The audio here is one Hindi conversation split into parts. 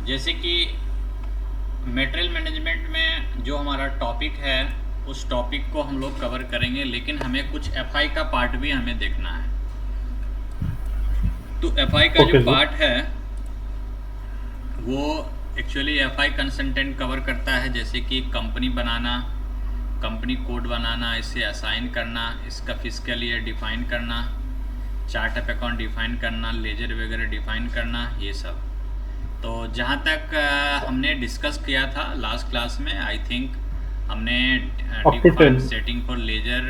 जैसे कि मटेरियल मैनेजमेंट में जो हमारा टॉपिक है उस टॉपिक को हम लोग कवर करेंगे, लेकिन हमें कुछ एफआई का पार्ट भी हमें देखना है। तो एफआई का जो ओके सर। पार्ट है वो एक्चुअली एफआई कंसल्टेंट कवर करता है, जैसे कि कंपनी बनाना, कंपनी कोड बनाना, इसे असाइन करना, इसका फिजिकल ईयर डिफाइन करना, चार्ट ऑफ अकाउंट डिफाइन करना, लेजर वगैरह डिफाइन करना, ये सब। तो जहाँ तक हमने डिस्कस किया था लास्ट क्लास में, आई थिंक हमने up to define 10 setting for ledger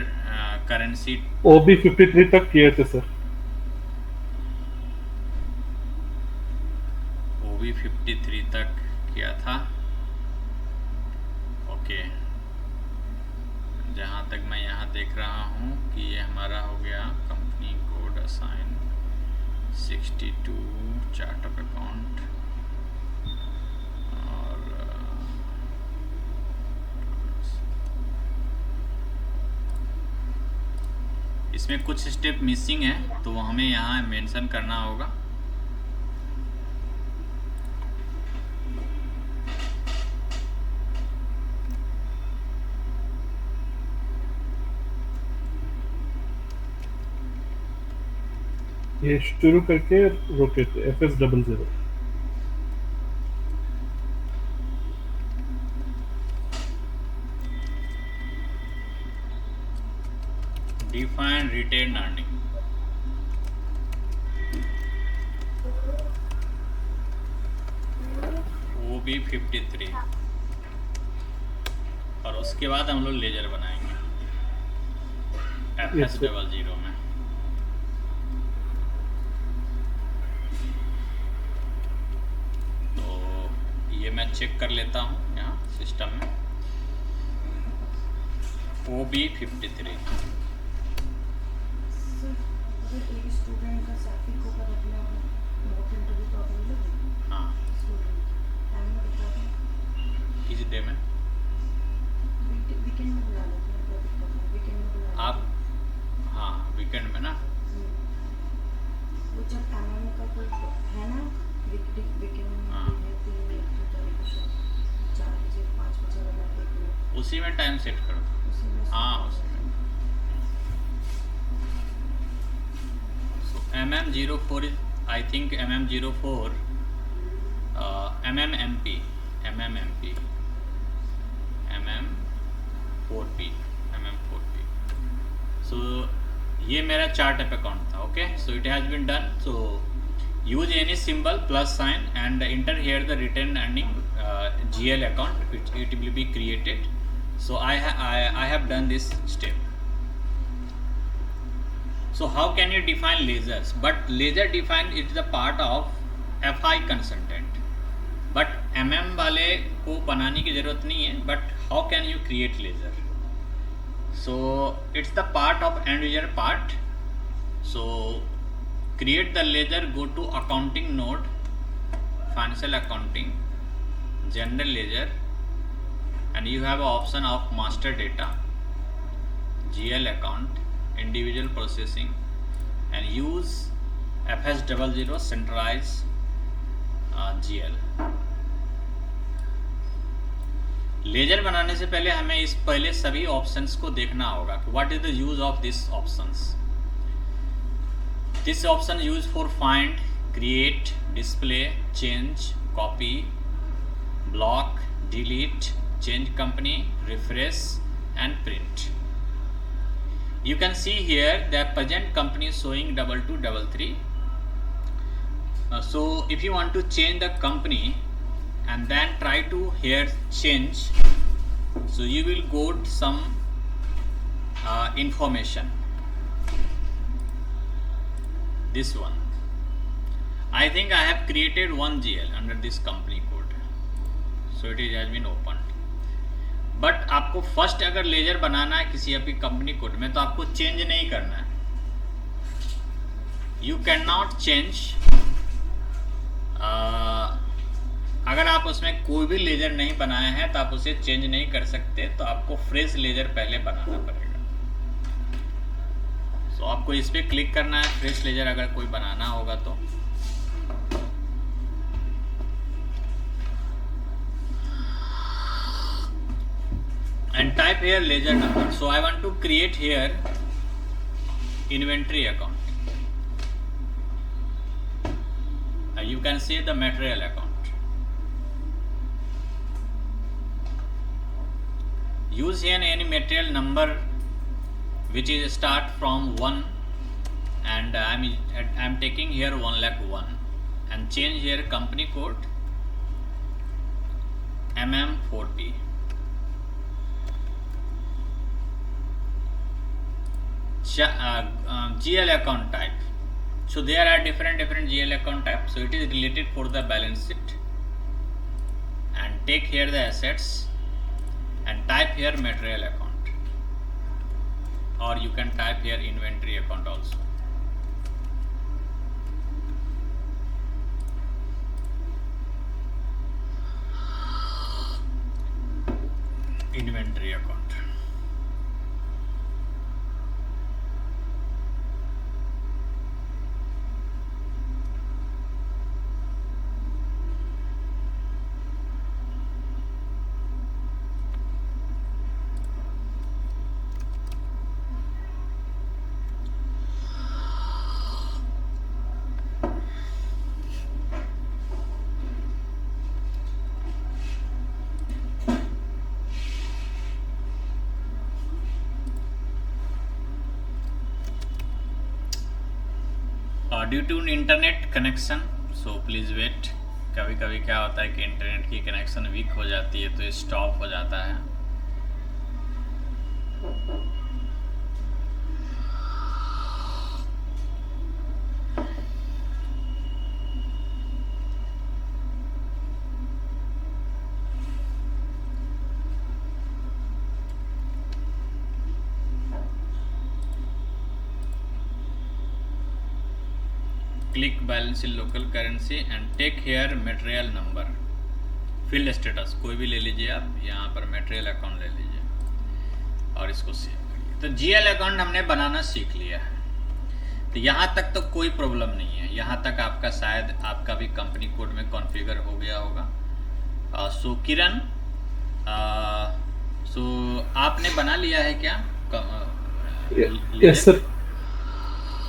currency OB 53 तक किए थे सर। OB 53 तक किया था। ओके, जहाँ तक मैं यहाँ देख रहा हूँ कि ये हमारा हो गया company code assign 62, chart of account और इसमें कुछ स्टेप मिसिंग है तो वो हमें यहाँ मेंशन करना होगा। ये शुरू करके रोके थे FS00। Define retain earning, OB 53, और उसके बाद हम लोग लेजर बनाएंगे यस सर। FS00 में। तो ये मैं चेक कर लेता हूँ यहाँ सिस्टम में। OB 53 अगर एक स्टूडेंट का सैफिक को कर अपना मॉक इंटरव्यू तो अवेलेबल हाँ, स्टूडेंट टाइम में बता दें। किस डे में वीकेंड में बुला लेते हैं, कोई दिक्कत नहीं, वीकेंड में बुला आप? लेते हैं। हाँ, वीकेंड में ना। वो जब एमएम का कोई है ना, वीकेंड में हाँ, भी है 3 या 2 तारीख को शायद 4 बजे 5 बजे वाला देख लो, उसी में टाइम सेट करो। उसी में हाँ, उसी में। So MM04 is, I think MM04, MMMP, MMMP, MM4P, MM4P. So ये मेरा चार्ट ऑफ अकाउंट था। Okay, so it has been done. So use any symbol plus sign and enter here the return earning GL account which it will be created. So I have done this step. So how can you define lasers? But laser define it is a part of FI consultant. But MM वाले को बनाने की ज़रूरत नहीं है. But how can you create laser? So it's the part of end user part. So create the ledger, go to accounting node, financial accounting, general ledger, and you have an option of master data, GL account, individual processing, and use FS00 centralize GL. Ledger बनाने से पहले हमें इस पहले सभी ऑप्शंस को देखना होगा कि what is the use of this options. This option used for find, create, display, change, copy, block, delete, change company, refresh, and print. You can see here the present company is showing 2233. So if you want to change the company and then try to here change, so you will go to some information. This one, I think I have created one GL under this company code, so it has been opened. But आपको फर्स्ट अगर लेजर बनाना है किसी आपकी कंपनी कोड में तो आपको चेंज नहीं करना है. You can not change. अगर आप उसमें कोई भी लेजर नहीं बनाए हैं तो आप उसे चेंज नहीं कर सकते, तो आपको फ्रेश लेजर पहले बनाना पड़ेगा. तो आपको इस पर क्लिक करना है, फ्रेश लेजर अगर कोई बनाना होगा तो. and type here ledger number. So I want to create here inventory account. You can see the material account. Use here any material number which is start from 1, and I'm taking here 1,01,000 and change here company code MM40. GL account type. So there are different GL account types. So it is related for the balance sheet. And take here the assets and type here material account, or you can type here inventory account also. Inventory account. Due to internet connection, so please wait. कभी कभी क्या होता है कि इंटरनेट की कनेक्शन वीक हो जाती है तो स्टॉप हो जाता है। Click balance in local currency and take here material number, field status कोई भी ले लीजिए आप, यहाँ पर मटेरियल अकाउंट ले लीजिए और इसको सेव करिए। तो जीएल अकाउंट हमने बनाना सीख लिया है, तो यहाँ तक तो कोई प्रॉब्लम नहीं है। यहाँ तक आपका शायद आपका भी कंपनी कोड में कॉन्फ़िगर हो गया होगा। सो किरण, सो आपने बना लिया है क्या? Yes sir,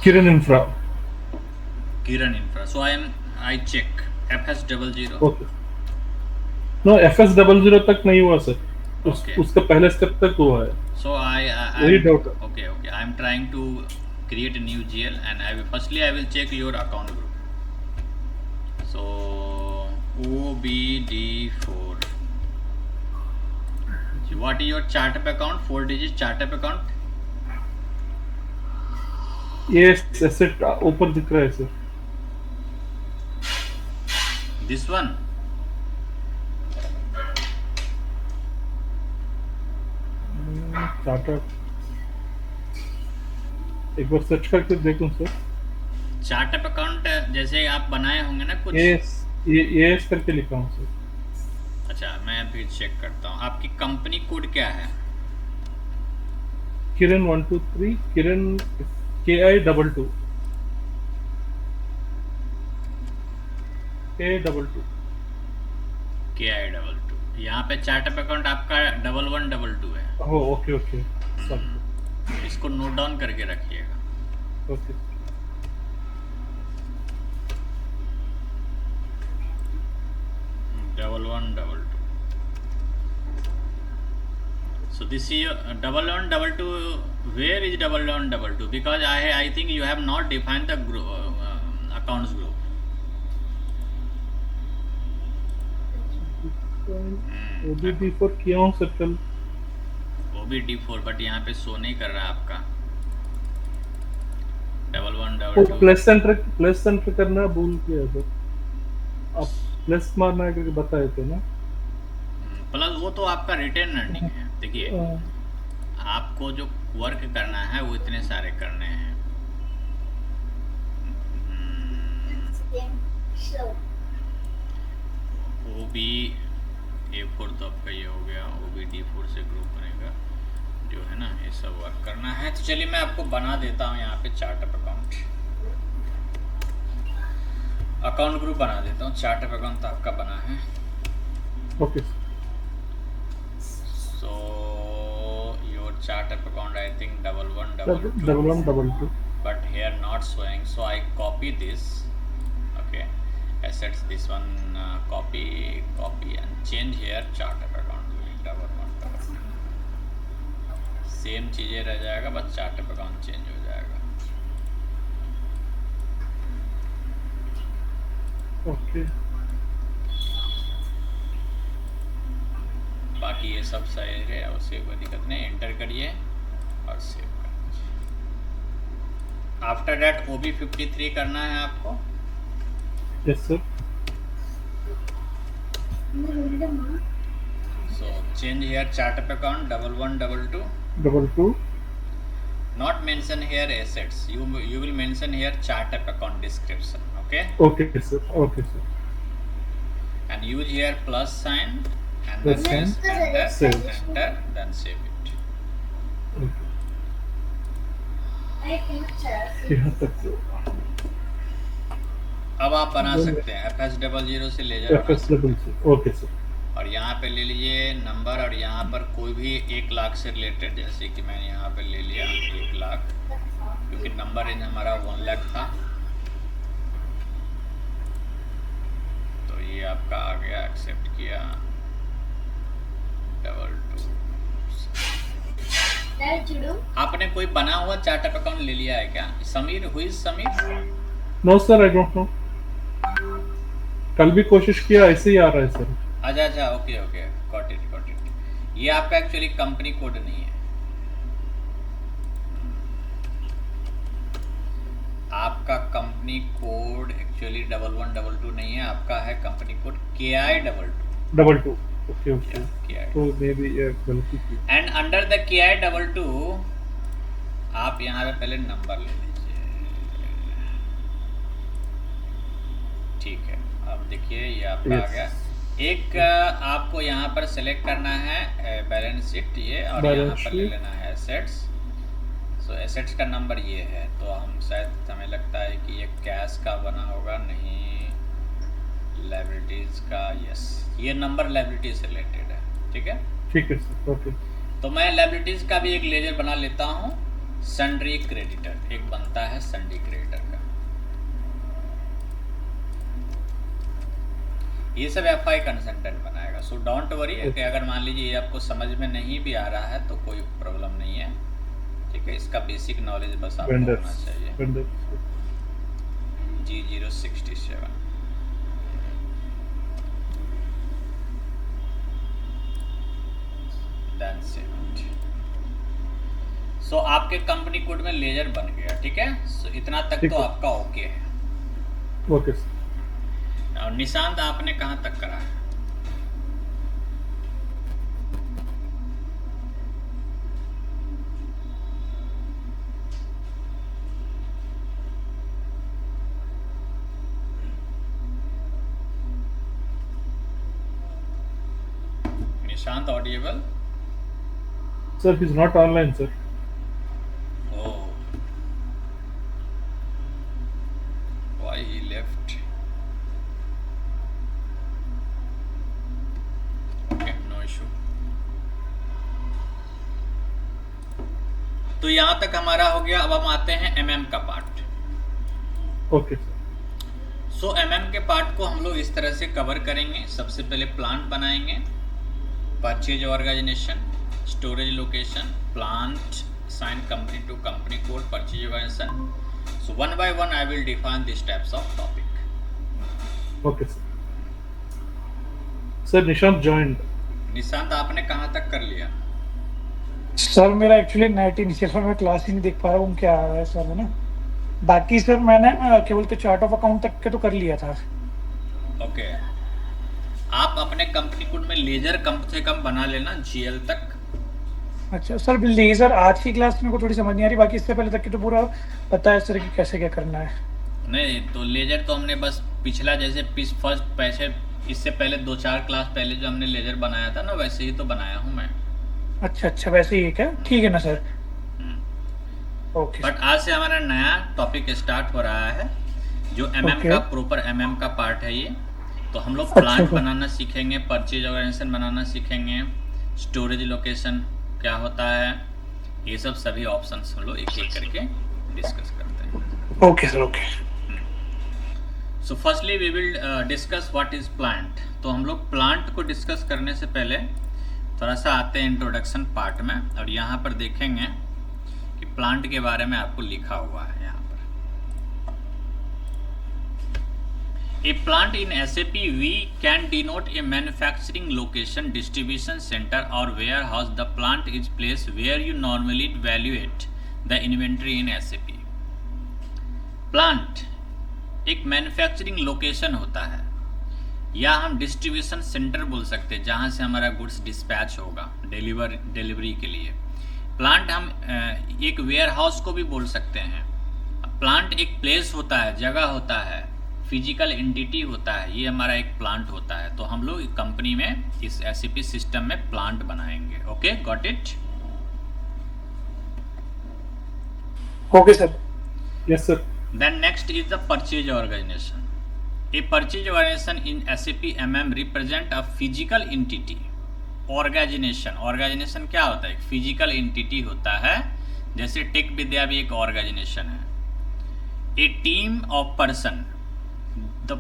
Kiran Infra. Kiran Infra. So I check FS00. Okay, no FS00 तक नहीं हुआ सर, Okay. उसका पहले स्टेप तक हुआ है। So वही डाउट है। okay. I am trying to create a new GL and I will check your account group. So OBD4. So what is your chart up account? 4-digit chart up account. ये एसेट ऊपर दिख रहा है सर। This one. चार्टर एक बार सर्च करके देखूं सर। चार्ट अप अकाउंट जैसे आप बनाए होंगे ना कुछ। ये करके लिखा हूं सर। अच्छा, मैं फिर चेक करता हूँ। आपकी कंपनी कोड क्या है? किरण 123, किरण KI22 KI22। यहाँ पे चार्ट अप अकाउंट आपका 1122 है। ओह ओके सब इसको नोट डाउन करके रखिएगा। Okay. Double 122। So this is 1122. Where is 1122? Because I think you have not defined the accounts group. OBD4 किया हूँ सर कल। OBD4 बट यहाँ पे शो नहीं कर रहा है आपका। 1122 प्लस सेंटर करना भूल गया सर। आप प्लस मारना है करके बताए थे ना। प्लस वो तो आपका रिटर्न अर्निंग है। देखिए, आपको जो वर्क करना है वो इतने सारे करने हैं। OBA4 तो आपका ये हो गया। OBD4 से ग्रुप बनेगा जो है ना, ये सब वर्क करना है। तो चलिए मैं आपको बना देता हूँ यहाँ पे चार्ट अप अकाउंट ग्रुप बना देता हूँ। चार्ट अप अकाउंट तो आपका बना है। Okay. So I think 11 Sir, 1112. but here not showing, so I copy this. Okay, assets, this one, copy and change here chart of account 1112. Same चीजें रह जाएगा, बस चार्ट ऑफ अकाउंट चेंज हो जाएगा। ओके बाकी ये सब सही है, और सेव कोई दिक्कत नहीं, एंटर करिए और सेव करिए। आफ्टर दैट OB53 करना है आपको। Yes sir so change here chart of account 1122, 22 not mention here assets, you will mention here chart of account description. Okay, okay sir and use here plus sign and Plus then sign, enter, save. enter, then save it. यहाँ तक अब आप बना सकते हैं FS00 से लेजर बना FS लेवल से। ओके सर और यहाँ पे ले लीजिए नंबर, और यहाँ पर कोई भी 1 लाख से रिलेटेड, जैसे कि मैंने यहाँ पे ले लिया 1 लाख, क्योंकि नंबर रेंज हमारा 1 लाख था। तो ये आपका आ गया, एक्सेप्ट किया, 22। आपने कोई बना हुआ चार्ट ऑफ अकाउंट ले लिया है क्या? समीर, हुई Sameer? No sir I don't know, कल भी कोशिश किया ऐसे ही आ रहा है सर। अच्छा, ओके, गॉट इट। ये आपका एक्चुअली कंपनी कोड नहीं है, आपका कंपनी कोड एक्चुअली 1122 नहीं है, आपका है company code KI22। Okay KI, तो मे बी ये गलती थी। एंड अंडर द KI22 आप यहाँ पे पहले नंबर ले लीजिए। ठीक है, अब देखिए ये आपका आ गया। एक आपको यहाँ पर सेलेक्ट करना है बैलेंस शीट, ये, और यहाँ पर ले लेना है एसेट्स। सो एसेट्स का नंबर ये है, तो हम शायद, हमें लगता है कि ये कैश का बना होगा, नहीं लायबिलिटीज का। यस, ये नंबर लायबिलिटी से रिलेटेड है। ठीक है सर ओके। तो मैं लायबिलिटीज का भी एक लेजर बना लेता हूँ, सन्ड्री क्रेडिटर, एक बनता है सन्ड्री क्रेडिटर का। ये सब FI कंसल्टेंट बनाएगा, सो डोंट वरी। अगर मान लीजिए ये आपको समझ में नहीं भी आ रहा है तो कोई प्रॉब्लम नहीं है। ठीक है, इसका बेसिक नॉलेज बस आपको होना चाहिए। G067 then save it. सो आपके कंपनी कोड में लेजर बन गया। ठीक है, सो इतना तक तो आपका ओके है। Okay sir. और निशांत, आपने कहाँ तक करा है? Nishant audible? Sir he is not online sir. Oh, why he left? Okay, no issue. तो यहाँ तक हमारा हो गया। अब हम आते हैं MM का part. Okay sir. So MM के पार्ट को हम लोग इस तरह से कवर करेंगे। सबसे पहले प्लांट बनाएंगे, purchase organisation, storage location, plant, assign company to company code, purchase organization. So one by one I will define these types of topic. Okay sir. Sir Nishant joined. Nishant, आपने कहाँ तक कर लिया? सर मेरा एक्चुअली नेट इनिशियल पर मैं क्लास ही नहीं देख पा रहा हूँ, क्या आ रहा है सर, है ना। बाकी सर मैंने केवल तो चार्ट ऑफ अकाउंट तक के तो कर लिया था। ओके, आप अपने कंपनी कोड में लेजर कम से कम बना लेना GL तक। अच्छा सर, लेजर आज की क्लास में को थोड़ी समझ नहीं आ रही, बाकी इससे पहले तक की तो पूरा पता है सर कि कैसे क्या करना है। नहीं, तो लेजर तो हमने बस पिछला, जैसे फर्स्ट पैसे, इससे पहले 2-4 क्लास पहले जो हमने लेजर बनाया था ना, वैसे ही तो बनाया हूँ मैं। अच्छा, वैसे ही है क्या? ठीक है ना सर। ओके। बट आज से हमारा नया टॉपिक स्टार्ट हो रहा है, जो MM का प्रॉपर MM का पार्ट है ये। तो हम लोग प्लांट बनाना सीखेंगे, परचेज ऑर्गेनाइजेशन बनाना सीखेंगे, स्टोरेज लोकेशन क्या होता है, ये सब सभी ऑप्शंस हम लोग एक एक करके डिस्कस करते हैं. Okay sir, okay. So firstly we will discuss what is plant. तो हम लोग प्लांट को डिस्कस करने से पहले थोड़ा सा आते हैं इंट्रोडक्शन पार्ट में, और यहाँ पर देखेंगे कि प्लांट के बारे में आपको लिखा हुआ है यहाँ पर. A plant in SAP we can denote a manufacturing location, distribution center or warehouse. The plant is place where you normally evaluate the inventory in SAP. Plant एक मैन्युफैक्चरिंग लोकेशन होता है, या हम डिस्ट्रीब्यूशन सेंटर बोल सकते हैं जहाँ से हमारा गुड्स डिस्पैच होगा डिलीवरी के लिए. प्लांट हम एक वेयर हाउस को भी बोल सकते हैं. प्लांट एक प्लेस होता है, जगह होता है, फिजिकल एंटिटी होता है, ये हमारा एक प्लांट होता है. तो हम लोग कंपनी में इस SAP सिस्टम में प्लांट बनाएंगे. Okay, got it? Okay sir. Yes sir. Then next is the purchase organization. A purchase organization in SAP MM represent a physical entity. Organization क्या होता है? एक physical entity होता है. जैसे टेक विद्या भी एक organization है. A team of person. The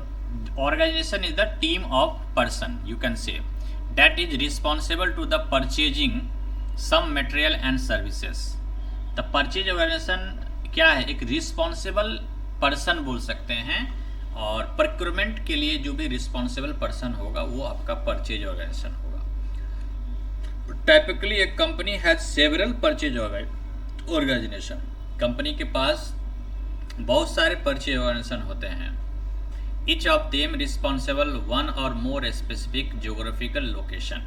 organization is the team of person, you can say, that is responsible to the purchasing some material and services. The purchase organization क्या है? एक रिस्पॉन्सिबल पर्सन बोल सकते हैं, और प्रोक्योरमेंट के लिए जो भी रिस्पॉन्सिबल पर्सन होगा वो आपका परचेज ऑर्गेनाइजेशन होगा. टाइपिकली एक company has several purchase organisation. Company के पास बहुत सारे परचेज ऑर्गेनाइजेशन होते हैं. Each of them responsible one और मोर स्पेसिफिक ज्योग्राफिकल लोकेशन,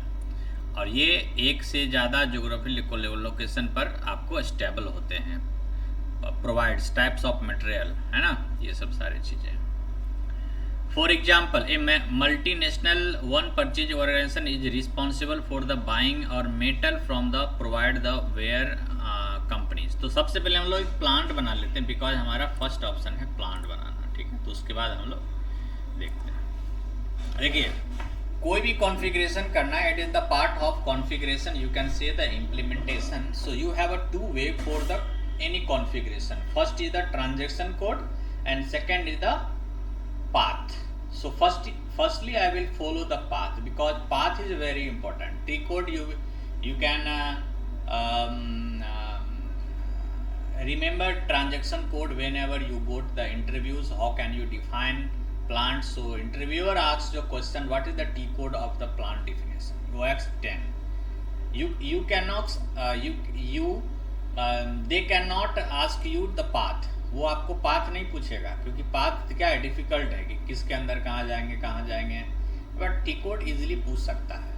और ये एक से ज़्यादा ज्योग्राफिकल लोकेशन पर आपको स्टेबल होते हैं. प्रोवाइड्स टाइप्स ऑफ मटेरियल, है ना, ये सब सारी चीज़ें. For example, a multinational one purchase organisation is responsible for the buying और metal from the provide the where companies. तो सबसे पहले हम लोग एक प्लांट बना लेते हैं, बिकॉज हमारा फर्स्ट ऑप्शन है प्लांट बनाना. ठीक है, तो उसके बाद हम लोग देखते हैं. देखिए, कोई भी कॉन्फ़िगरेशन करना है, it is the part of configuration, you can say the implementation. So you have a two way for the any configuration. First is the transaction code and second is the path. So firstly I will follow the path, because path is very important. T code you can remember transaction code whenever you go to the interviews. How can you define plant? So interviewer asks your question, what is the T code of the plant definition? OX10. You cannot they cannot ask you the path. वो आपको पाथ नहीं पूछेगा, क्योंकि पाथ क्या है, डिफिकल्ट है कि किसके अंदर कहाँ जाएंगे, बट टी कोड इजीली पूछ सकता है.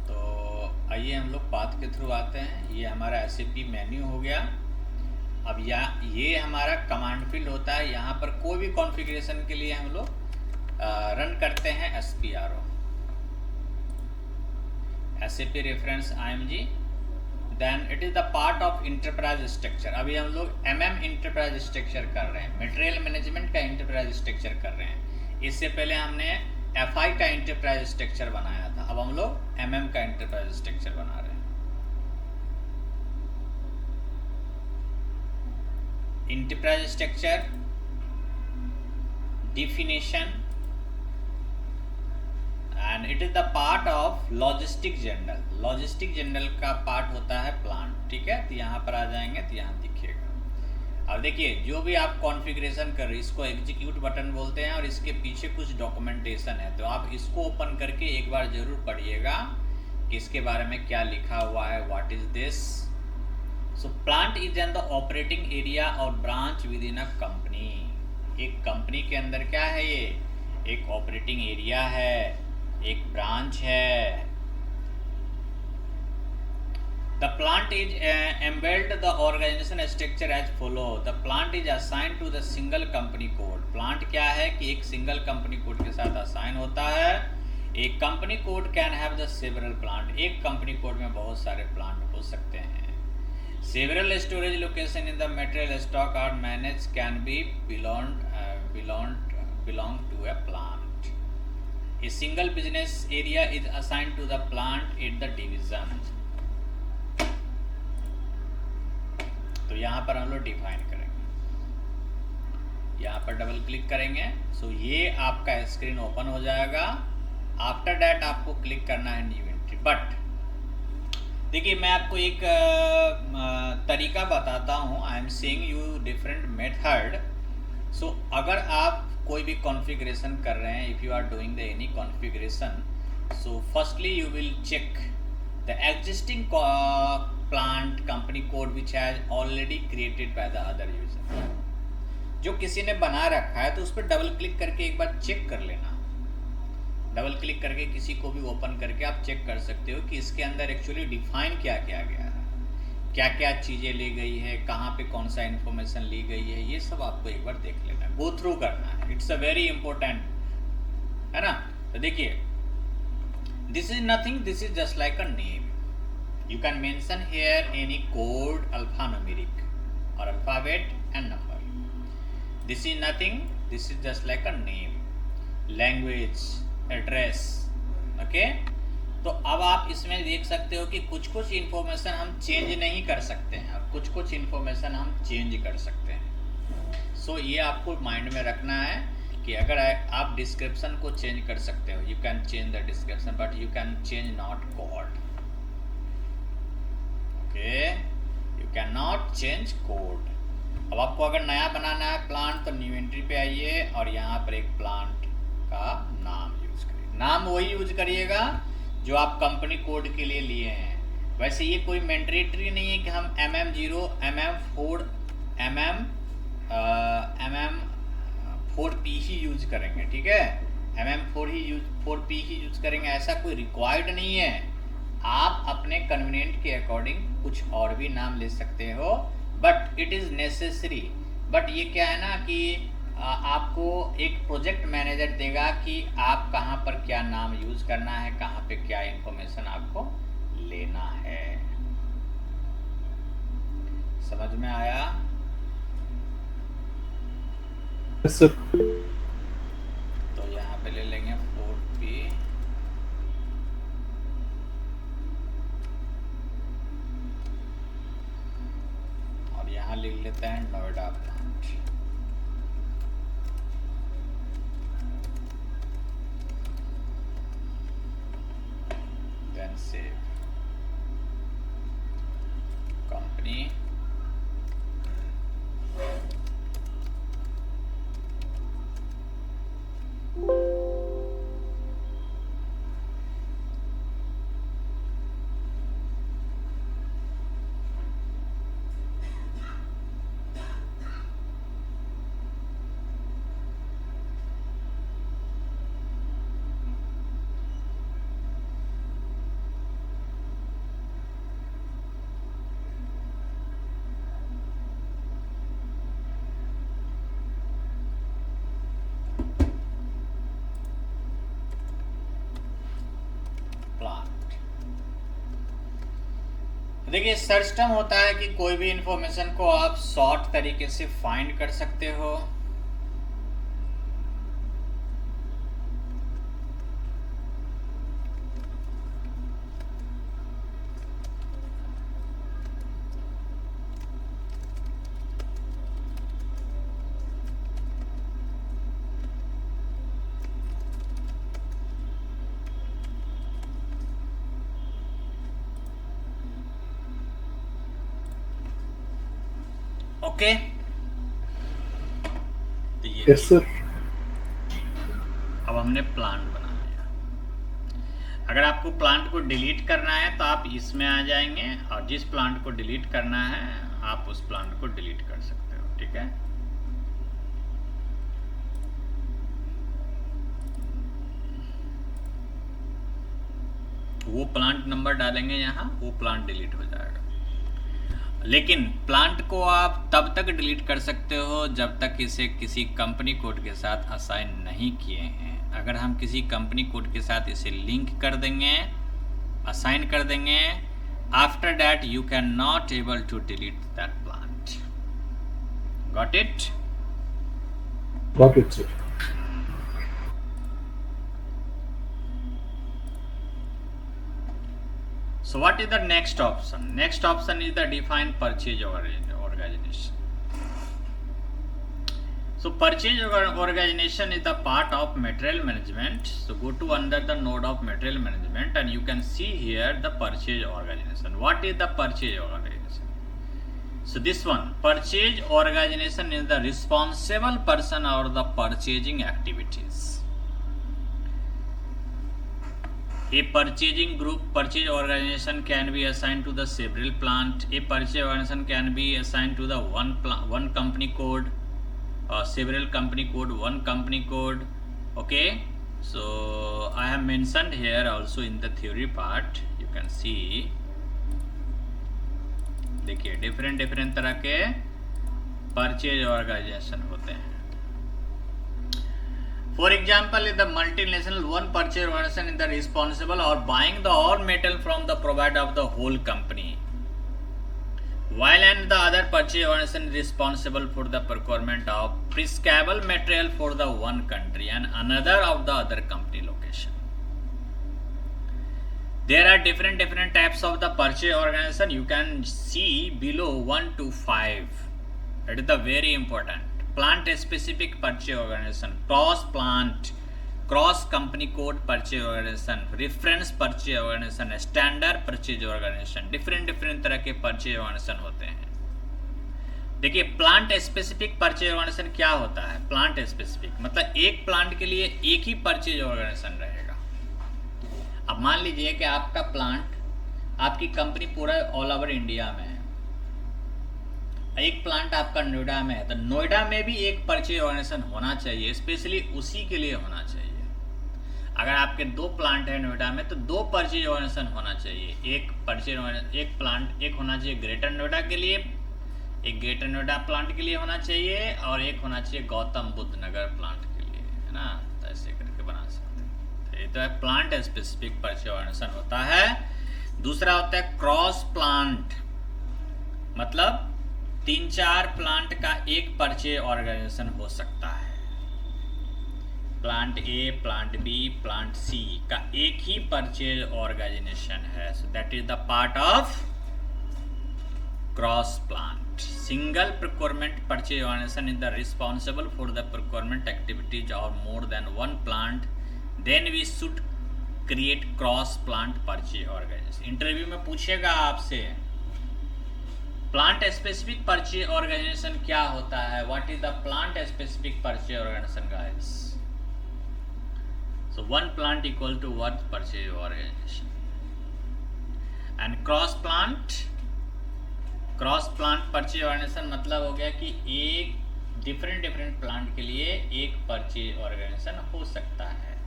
तो आइए हम लोग पाथ के थ्रू आते हैं. ये हमारा SAP मेन्यू हो गया. अब ये हमारा कमांड फील्ड होता है. यहाँ पर कोई भी कॉन्फ़िगरेशन के लिए हम लोग रन करते हैं SPRO, SAP reference IMG. Then it is the part of enterprise structure. अभी हम लोग MM इंटरप्राइज स्ट्रक्चर कर रहे हैं, मटेरियल मैनेजमेंट का इंटरप्राइज स्ट्रक्चर कर रहे हैं. इससे पहले हमने FI का इंटरप्राइज स्ट्रक्चर बनाया था. अब हम लोग MM का इंटरप्राइज स्ट्रक्चर बना रहे हैं. Enterprise structure, definition, and it is the part of logistic general. Logistic general का पार्ट होता है प्लांट. ठीक है, तो यहाँ पर आ जाएंगे तो यहाँ दिखेगा. अब देखिए, जो भी आप कॉन्फ़िगरेशन कर रहे हैं, इसको एग्जीक्यूट बटन बोलते हैं, और इसके पीछे कुछ डॉक्यूमेंटेशन है. तो आप इसको ओपन करके एक बार जरूर पढ़िएगा कि इसके बारे में क्या लिखा हुआ है. What is this? So plant is an the operating area or branch with in a company. एक कंपनी के अंदर क्या है, ये एक ऑपरेटिंग एरिया है, एक ब्रांच है. The plant is embedded the organisation structure as follow. The plant is assign to the single company code. Plant क्या है कि एक सिंगल कंपनी कोड के साथ असाइन होता है. एक company code can have the several plant. एक कंपनी कोड में बहुत सारे प्लांट हो सकते हैं. Several storage location in the material stock are manage can be belong to a plant. A single business area is assigned to the plant at the division. तो यहाँ पर हम लोग डिफाइन करेंगे, यहाँ पर डबल क्लिक करेंगे। सो ये आपका स्क्रीन ओपन हो जाएगा। आफ्टर दैट आपको क्लिक करना है न्यू एंट्री। बट देखिए मैं आपको एक तरीका बताता हूँ। I am saying you different method. So अगर आप कोई भी कॉन्फ़िगरेशन कर रहे हैं, if you are doing the any configuration, so firstly you will check the existing plant company code which has already created by the other user. जो किसी ने बना रखा है तो उस पर डबल क्लिक करके एक बार चेक कर लेना। डबल क्लिक करके किसी को भी ओपन करके आप चेक कर सकते हो कि इसके अंदर एक्चुअली डिफाइन क्या किया गया है, क्या क्या चीज़ें ली गई है, कहाँ पे कौन सा इन्फॉर्मेशन ली गई है, ये सब आपको एक बार देख लेना है, गो थ्रू करना है। इट्स अ वेरी इंपॉर्टेंट, है ना। तो देखिए this is nothing, this is just like a name. You can mention here any code, alphanumeric or alphabet and number. This is nothing, this is just like a name, language, address. Okay, तो अब आप इसमें देख सकते हो कि कुछ कुछ इन्फॉर्मेशन हम चेंज नहीं कर सकते हैं और कुछ कुछ इन्फॉर्मेशन हम चेंज कर सकते हैं। सो ये आपको माइंड में रखना है कि अगर आप डिस्क्रिप्शन को चेंज कर सकते हो, you can change the description but you can change not code. Okay, you can not change code. अब आपको अगर नया बनाना है प्लांट तो न्यू एंट्री पे आइए और यहाँ पर एक प्लांट का नाम यूज करिए। नाम वही यूज करिएगा जो आप कंपनी कोड के लिए लिए हैं। वैसे ये कोई मैंडेटरी नहीं है कि हम MM0, MM4, MM4P ही यूज करेंगे, ठीक है। MM4P ही यूज करेंगे, ऐसा कोई रिक्वायर्ड नहीं है। आप अपने कन्वीनियंट के अकॉर्डिंग कुछ और भी नाम ले सकते हो, but it is necessary. But ये क्या है ना कि आपको एक प्रोजेक्ट मैनेजर देगा कि आप कहाँ पर क्या नाम यूज करना है, कहाँ पे क्या इंफॉर्मेशन आपको लेना है। समझ में आया? Yes sir. तो यहाँ पे ले लेंगे 4P और यहाँ लिख लेते हैं Noida plant. Then save company, plant. देखिए सर्च टर्म होता है कि कोई भी इंफॉर्मेशन को आप शॉर्ट तरीके से फाइंड कर सकते हो। ओके, तो ये यस सर। अब हमने प्लांट बना लिया। अगर आपको प्लांट को डिलीट करना है तो आप इसमें आ जाएंगे और जिस प्लांट को डिलीट करना है आप उस प्लांट को डिलीट कर सकते हो, ठीक है। वो प्लांट नंबर डालेंगे यहाँ, वो प्लांट डिलीट हो जाएगा। लेकिन प्लांट को आप तब तक डिलीट कर सकते हो जब तक इसे किसी कंपनी कोड के साथ असाइन नहीं किए हैं। अगर हम किसी कंपनी कोड के साथ इसे लिंक कर देंगे, असाइन कर देंगे, after that you can not able to delete that plant. Got it? Got it sir. So what is the next option? Next option is the define purchase organization. organization. So purchase organization is the part of material management. So go to under the node of material management and you can see here the purchase organization. What is the purchase organization? So this one, purchase organization is the responsible person or the purchasing activities. A purchasing group, purchase organization can be assigned to the several plant. A purchase organization can be assigned to the one company code, several company code, one company code. Okay, so I have mentioned here also in the theory part. You can see, देखिए डिफरेंट तरह के परचेज ऑर्गेनाइजेशन होते हैं. For example, in the multinational, one purchase organization is the responsible or buying the all metal from the provider of the whole company, while and the other purchase organization is responsible for the procurement of prescribable material for the one country and another of the other company location. There are different types of the purchase organization. You can see below 1 to 5. It is the very important. Plant specific purchase organization, cross plant, cross company code purchase organization, reference purchase organization, standard purchase organization. different तरह के purchase organization होते हैं. देखिए प्लांट स्पेसिफिक परचेज ऑर्गेनाइजेशन क्या होता है. प्लांट स्पेसिफिक मतलब एक प्लांट के लिए एक ही परचेज ऑर्गेनाइजेशन रहेगा. अब मान लीजिए कि आपका प्लांट, आपकी कंपनी पूरा ऑल ओवर इंडिया में है, एक प्लांट आपका नोएडा में है, तो नोएडा में भी एक परचेज ऑर्गेनाइजेशन होना चाहिए, स्पेशली उसी के लिए होना चाहिए. अगर आपके 2 प्लांट है नोएडा में तो 2 परचेज ऑर्गेनाइजेशन होना चाहिए. एक प्लांट एक होना चाहिए ग्रेटर नोएडा के लिए, एक ग्रेटर नोएडा प्लांट के लिए होना चाहिए, और एक होना चाहिए गौतम बुद्ध नगर प्लांट के लिए, है ना. तो ऐसे करके बना सकते हैं. तो ये तो है प्लांट स्पेसिफिक परचेज ऑर्गेनाइजेशन होता है. दूसरा होता है क्रॉस प्लांट, मतलब 3-4 प्लांट का एक परचेज ऑर्गेनाइजेशन हो सकता है. Plant A, plant B, plant C का एक ही परचेज ऑर्गेनाइजेशन है. So that is the part of cross plant. Single procurement purchase organisation is the responsible for the procurement activities or more than one plant. Then we should create cross plant purchase organisation. Interview में पूछेगा आपसे प्लांट स्पेसिफिक परचेज ऑर्गेनाइजेशन क्या होता है. What is the plant specific purchase organisation guys. So one plant equal to one purchase organisation. And cross plant purchase organisation मतलब हो गया कि एक डिफरेंट प्लांट के लिए एक परचेज ऑर्गेनाइजेशन हो सकता है.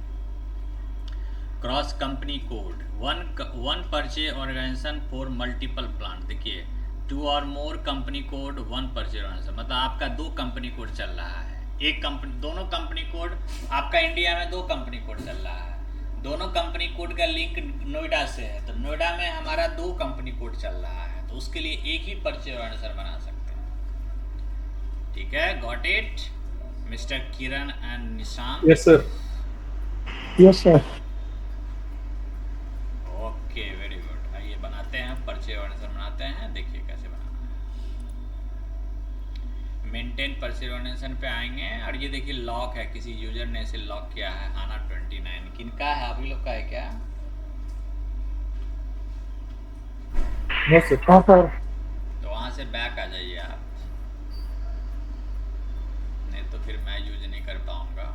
Cross company code, one purchase organisation for multiple plant. देखिए 2 और more company code, 1 purchase organisation मतलब आपका 2 कंपनी कोड चल रहा है. एक कंपनी, दोनों कंपनी कोड आपका इंडिया में 2 कंपनी कोड चल रहा है. दोनों कंपनी कोड का लिंक नोएडा से है, तो नोएडा में हमारा 2 कंपनी कोड चल रहा है, तो उसके लिए एक ही परचेज ऑर्गेनाइजेशन बना सकते हैं. ठीक है, got it mister Kiran and Nishant. Yes sir. Yes sir. Okay, very good. आइए बनाते हैं परचेज ऑर्गेनाइजेशन बनाते हैं. देखिए कैसे बनाना है. मेंटेन परचेज ऑर्गेनाइजेशन पे आएंगे और ये देखिए लॉक है, किसी यूजर ने इसे लॉक किया है. आना 29 किनका है, आप ही लोग का है क्या? No sir. हाँ सर. तो वहां से बैक आ जाइए आप, नहीं तो फिर मैं यूज नहीं कर पाऊंगा.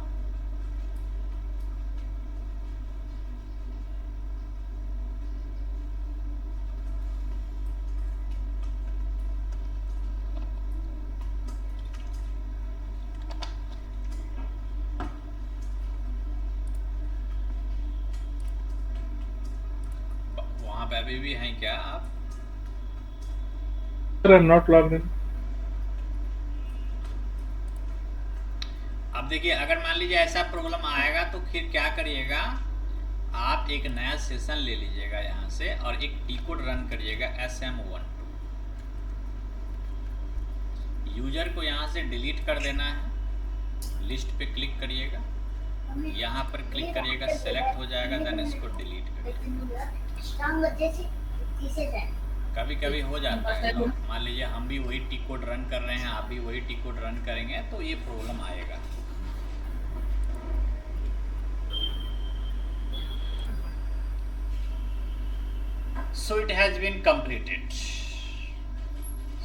वहां पे अभी भी हैं क्या आप? Sir I am not logged in. अब देखिए अगर मान लीजिए ऐसा प्रॉब्लम आएगा तो फिर क्या करिएगा, आप एक नया सेशन ले लीजिएगा यहाँ से और एक टी कोड रन करिएगा SM12. यूजर को यहाँ से डिलीट कर देना है. लिस्ट पे क्लिक करिएगा, यहाँ पर क्लिक करिएगा, सेलेक्ट हो जाएगा, देन इसको डिलीट करिएगा. कभी कभी हो जाता है। मान लीजिए हम भी वही टी कोड रन कर रहे हैं, आप भी वही टी कोड रन करेंगे तो ये प्रॉब्लम आएगा। So it has been completed.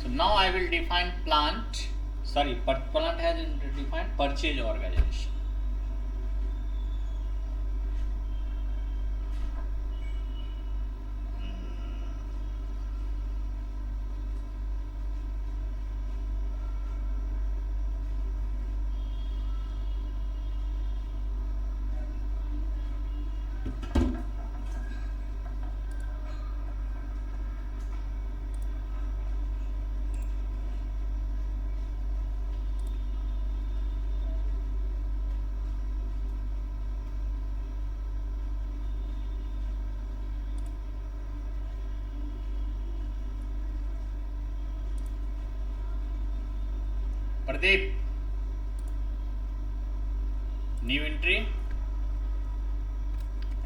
So now I will define plant. Sorry, plant has defined purchase organization. Pradeep, new entry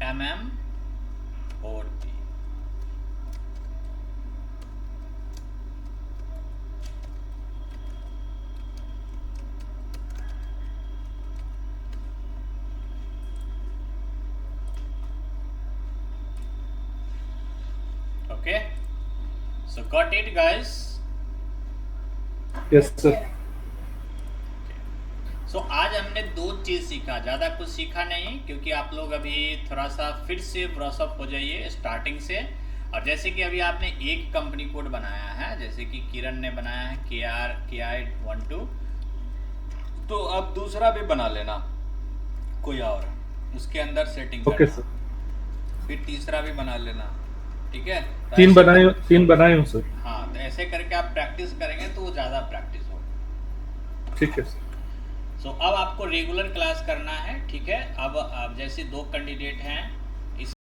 MMOT. Okay, so got it guys? Yes sir. So आज हमने 2 चीज़ सीखा, ज़्यादा कुछ सीखा नहीं, क्योंकि आप लोग अभी थोड़ा सा फिर से ब्रशअप हो जाइए स्टार्टिंग से। और जैसे कि अभी आपने एक कंपनी कोड बनाया है, जैसे कि किरण ने बनाया है KI12, तो अब दूसरा भी बना लेना कोई और, उसके अंदर सेटिंग ओके करना, सर। फिर तीसरा भी बना लेना, ठीक है? तो 3 ऐसे बनाए हूँ सर। हाँ, तो ऐसे करके आप प्रैक्टिस करेंगे तो वो ज़्यादा प्रैक्टिस होगा। ठीक है सर। सो अब आपको रेगुलर क्लास करना है, ठीक है? अब जैसे 2 कैंडिडेट हैं